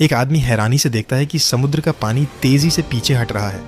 एक आदमी हैरानी से देखता है कि समुद्र का पानी तेजी से पीछे हट रहा है।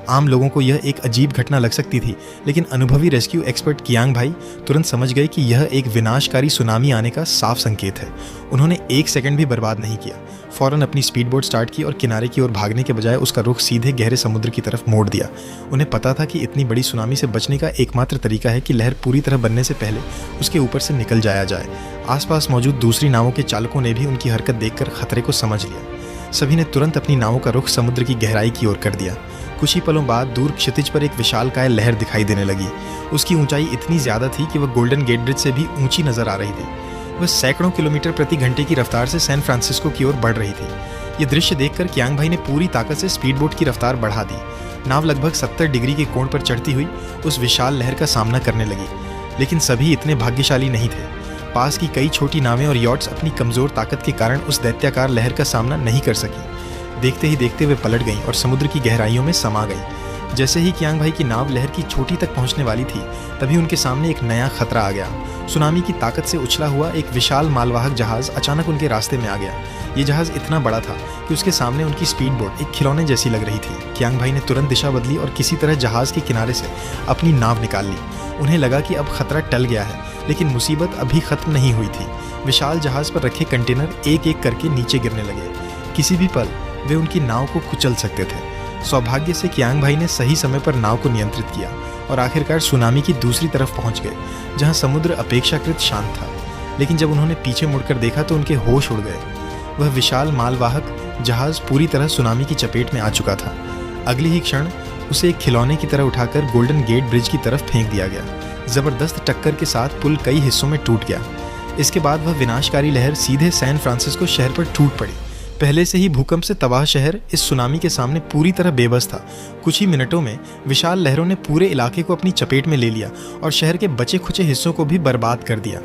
आम लोगों को यह एक अजीब घटना लग सकती थी, लेकिन अनुभवी रेस्क्यू एक्सपर्ट कियांग भाई तुरंत समझ गए कि यह एक विनाशकारी सुनामी आने का साफ संकेत है। उन्होंने एक सेकंड भी बर्बाद नहीं किया। फौरन अपनी स्पीड बोट स्टार्ट की और किनारे की ओर भागने के बजाय उसका रुख सीधे गहरे समुद्र की तरफ मोड़ दिया। उन्हें पता था कि इतनी बड़ी सुनामी से बचने का एकमात्र तरीका है कि लहर पूरी तरह बनने से पहले उसके ऊपर से निकल जाया जाए। आसपास मौजूद दूसरी नावों के चालकों ने भी उनकी हरकत देखकर खतरे को समझ लिया। सभी ने तुरंत अपनी नावों का रुख समुद्र की गहराई की ओर कर दिया। कुछ ही पलों बाद दूर क्षितिज पर एक विशालकाय लहर दिखाई देने लगी। उसकी ऊंचाई इतनी ज्यादा थी कि वह गोल्डन गेट ब्रिज से भी ऊंची नजर आ रही थी। वह सैकड़ों किलोमीटर प्रति घंटे की रफ्तार से सैन फ्रांसिस्को की ओर बढ़ रही थी। ये दृश्य देखकर कियांग भाई ने पूरी ताकत से स्पीड बोट की रफ्तार बढ़ा दी। नाव लगभग 70 डिग्री के कोण पर चढ़ती हुई उस विशाल लहर का सामना करने लगी, लेकिन सभी इतने भाग्यशाली नहीं थे। पास की कई छोटी नावें और यॉट्स अपनी कमजोर ताकत के कारण उस दैत्याकार लहर का सामना नहीं कर सकी। देखते ही देखते वे पलट गईं और समुद्र की गहराइयों में समा गईं। जैसे ही कियांग भाई की नाव लहर की चोटी तक पहुंचने वाली थी, तभी उनके सामने एक नया खतरा आ गया। सुनामी की ताकत से उछला हुआ एक विशाल मालवाहक जहाज अचानक उनके रास्ते में आ गया। ये जहाज इतना बड़ा था कि उसके सामने उनकी स्पीड बोट एक खिलौने जैसी लग रही थी। कियांग भाई ने तुरंत दिशा बदली और किसी तरह जहाज के किनारे से अपनी नाव निकाल ली। उन्हें लगा कि अब खतरा टल गया है, लेकिन मुसीबत अभी खत्म नहीं हुई थी। विशाल जहाज पर रखे कंटेनर एक एक करके नीचे गिरने लगे। किसी भी पल वे उनकी नाव को कुचल सकते थे। सौभाग्य से कियांग भाई ने सही समय पर नाव को नियंत्रित किया और आखिरकार सुनामी की दूसरी तरफ पहुंच गए, जहां समुद्र अपेक्षाकृत शांत था। लेकिन जब उन्होंने पीछे मुड़कर देखा तो उनके होश उड़ गए। वह विशाल मालवाहक जहाज पूरी तरह सुनामी की चपेट में आ चुका था। अगले ही क्षण उसे एक खिलौने की तरह उठाकर गोल्डन गेट ब्रिज की तरफ फेंक दिया गया। जबरदस्त टक्कर के साथ पुल कई हिस्सों में टूट गया। इसके बाद वह विनाशकारी लहर सीधे सैन फ्रांसिस्को शहर पर टूट पड़ी। पहले से ही भूकंप से तबाह शहर इस सुनामी के सामने पूरी तरह बेबस था। कुछ ही मिनटों में विशाल लहरों ने पूरे इलाके को अपनी चपेट में ले लिया और शहर के बचे खुचे हिस्सों को भी बर्बाद कर दिया।